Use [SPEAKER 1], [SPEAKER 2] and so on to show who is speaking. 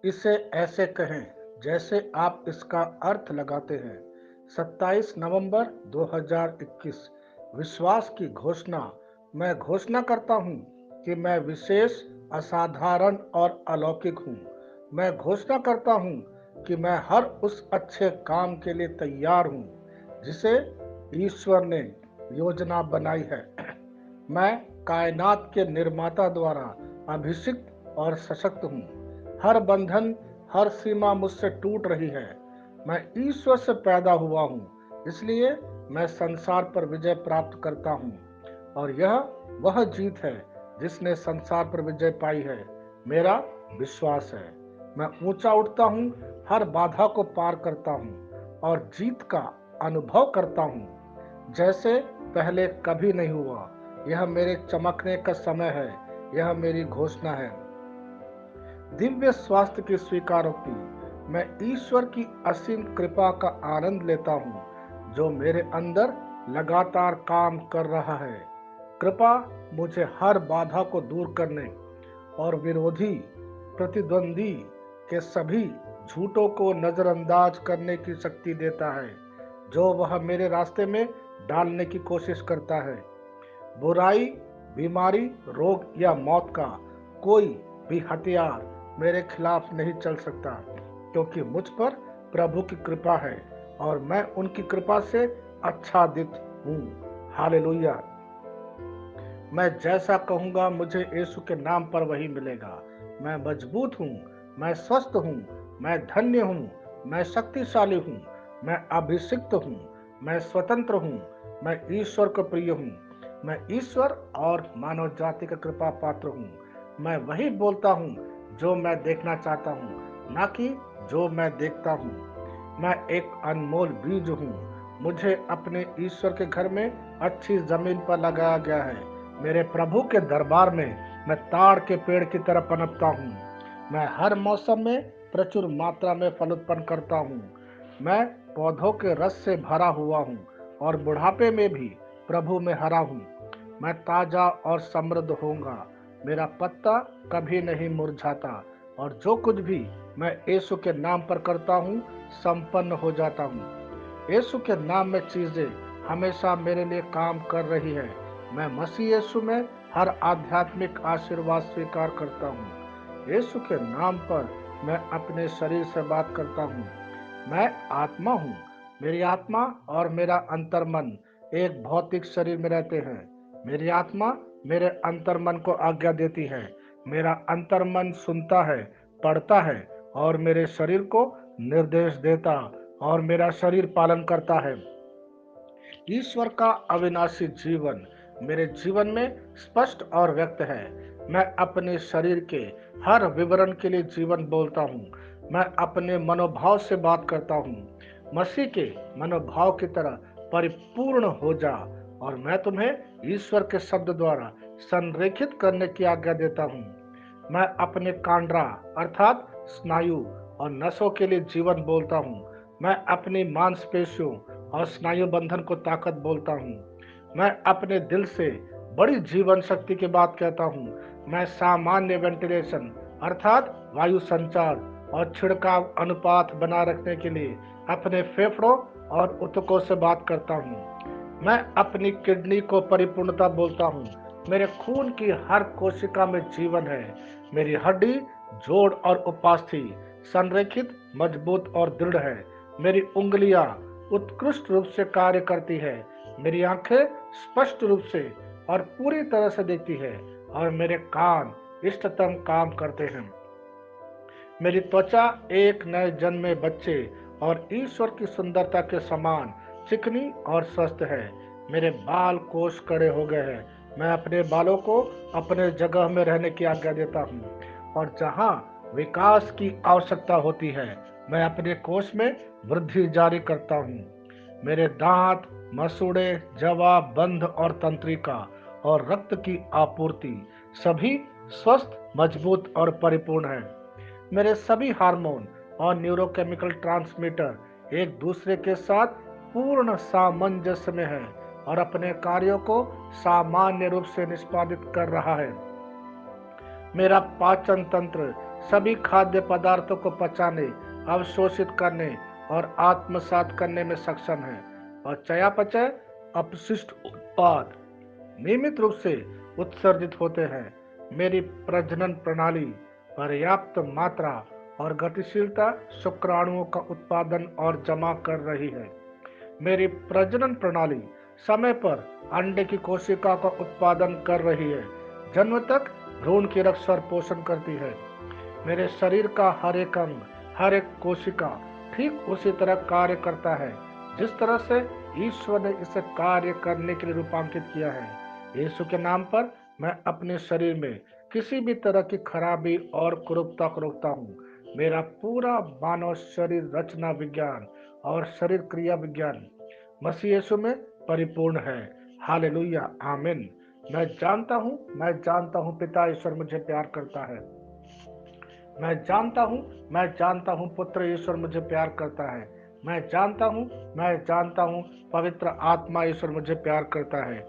[SPEAKER 1] इसे ऐसे कहें जैसे आप इसका अर्थ लगाते हैं। 27 नवंबर 2021। विश्वास की घोषणा। मैं घोषणा करता हूं कि मैं विशेष, असाधारण और अलौकिक हूं। मैं घोषणा करता हूं कि मैं हर उस अच्छे काम के लिए तैयार हूं जिसे ईश्वर ने योजना बनाई है। मैं कायनात के निर्माता द्वारा अभिषिक्त और सशक्त हूँ। हर बंधन, हर सीमा मुझसे टूट रही है। मैं ईश्वर से पैदा हुआ हूँ, इसलिए मैं संसार पर विजय प्राप्त करता हूँ। और यह वह जीत है जिसने संसार पर विजय पाई है, मेरा विश्वास है। मैं ऊंचा उठता हूँ, हर बाधा को पार करता हूँ और जीत का अनुभव करता हूँ जैसे पहले कभी नहीं हुआ। यह मेरे चमकने का समय है। यह मेरी घोषणा है। दिव्य स्वास्थ्य की स्वीकारोक्ति। मैं ईश्वर की असीम कृपा का आनंद लेता हूँ जो मेरे अंदर लगातार काम कर रहा है। कृपा मुझे हर बाधा को दूर करने और विरोधी, प्रतिद्वंदी के सभी झूठों को नजरअंदाज करने की शक्ति देता है जो वह मेरे रास्ते में डालने की कोशिश करता है। बुराई, बीमारी, रोग या मौत का कोई भी हथियार मेरे खिलाफ नहीं चल सकता, क्योंकि मुझ पर प्रभु की कृपा है और मैं उनकी कृपा से आच्छादित हूँ। हालेलुया। मैं जैसा कहूंगा मुझे यीशु के नाम पर वही मिलेगा। मैं मजबूत हूँ, मैं स्वस्थ हूँ, मैं धन्य हूँ, मैं शक्तिशाली हूँ, मैं अभिषिक्त हूँ, मैं स्वतंत्र हूँ, मैं ईश्वर को प्रिय हूँ, मैं ईश्वर और मानव जाति का कृपा पात्र हूँ। मैं वही बोलता हूँ जो मैं देखना चाहता हूँ, ना कि जो मैं देखता हूँ। मैं एक अनमोल बीज हूँ। मुझे अपने ईश्वर के घर में अच्छी जमीन पर लगाया गया है। मेरे प्रभु के दरबार में मैं ताड़ के पेड़ की तरह पनपता हूँ। मैं हर मौसम में प्रचुर मात्रा में फल उत्पन्न करता हूँ। मैं पौधों के रस से भरा हुआ हूँ और बुढ़ापे में भी प्रभु में हरा हूँ। मैं ताजा और समृद्ध होऊंगा। मेरा पत्ता कभी नहीं मुरझाता और जो कुछ भी मैं यीशु के नाम पर करता हूँ संपन्न हो जाता हूँ। यीशु के नाम में चीजें हमेशा मेरे लिए काम कर रही है। मैं मसीह यीशु में हर आध्यात्मिक आशीर्वाद स्वीकार करता हूँ। यीशु के नाम पर मैं अपने शरीर से बात करता हूँ। मैं आत्मा हूँ। मेरी आत्मा और मेरा अंतर्मन एक भौतिक शरीर में रहते हैं। मेरी आत्मा मेरे अंतर्मन को आज्ञा देती है। मेरा अंतर्मन सुनता है, पढ़ता है और मेरे शरीर को निर्देश देता और मेरा शरीर पालन करता है। ईश्वर का अविनाशी जीवन मेरे जीवन में स्पष्ट और व्यक्त है। मैं अपने शरीर के हर विवरण के लिए जीवन बोलता हूँ। मैं अपने मनोभाव से बात करता हूँ। मसीह के मनोभाव की तरह परिपूर्ण हो जा और मैं तुम्हें ईश्वर के शब्द द्वारा संरेखित करने की आज्ञा देता हूँ। मैं अपने कांड्रा अर्थात स्नायु और नसों के लिए जीवन बोलता हूँ। मैं अपनी मांसपेशियों और स्नायु बंधन को ताकत बोलता हूँ। मैं अपने दिल से बड़ी जीवन शक्ति की बात कहता हूँ। मैं सामान्य वेंटिलेशन अर्थात वायु संचार और छिड़काव अनुपात बना रखने के लिए अपने फेफड़ों और ऊतकों से बात करता हूँ। मैं अपनी किडनी को परिपूर्णता बोलता हूँ। मेरे खून की हर कोशिका में जीवन है। मेरी हड्डी, जोड़ और उपास्थि संरेखित, मजबूत और दृढ़ है। मेरी उंगलियां उत्कृष्ट रूप से कार्य करती है। मेरी आंखें स्पष्ट रूप से और पूरी तरह से देखती है और मेरे कान इष्टतम काम करते हैं। मेरी त्वचा एक नए जन्मे बच्चे और ईश्वर की सुंदरता के समान चिकनी और स्वस्थ है। मेरे बाल कोष कड़े हो गए हैं। मैं अपने बालों को अपने जगह में रहने की आज्ञा देता हूँ और जहाँ विकास की आवश्यकता होती है मैं अपने कोष में वृद्धि जारी करता हूँ। मेरे दांत, मसूड़े, जवा, बंध और तंत्रिका और रक्त की आपूर्ति सभी स्वस्थ, मजबूत और परिपूर्ण है। मेरे सभी हार्मोन और न्यूरोकेमिकल ट्रांसमीटर एक दूसरे के साथ पूर्ण सामंजस्य में है और अपने कार्यों को सामान्य रूप से निष्पादित कर रहा है। मेरा पाचन तंत्र सभी खाद्य पदार्थों को पचाने, अवशोषित करने और आत्मसात करने में सक्षम है। और चयापचय अपशिष्ट उत्पाद नियमित रूप से उत्सर्जित होते हैं। मेरी प्रजनन प्रणाली पर्याप्त मात्रा और गतिशीलता शुक्राणुओं का उत्पादन और जमा कर रही है। मेरी प्रजनन प्रणाली समय पर अंडे की कोशिका का उत्पादन कर रही है, जन्म तक भ्रूण की रक्षा और पोषण करती है। मेरे शरीर का हर एक अंग, हर एक कोशिका ठीक उसी तरह कार्य करता है जिस तरह से ईश्वर ने इसे कार्य करने के लिए रूपांकित किया है। यीशु के नाम पर मैं अपने शरीर में किसी भी तरह की खराबी और कुरूपता को रोकता हूँ। मेरा पूरा मानव शरीर रचना विज्ञान और शरीर क्रिया विज्ञान मसीह यीशु में परिपूर्ण है। हालेलुया, आमीन। मैं जानता हूँ पिता ईश्वर मुझे प्यार करता है। मैं जानता हूँ पुत्र ईश्वर मुझे प्यार करता है। मैं जानता हूँ पवित्र आत्मा ईश्वर मुझे प्यार करता है।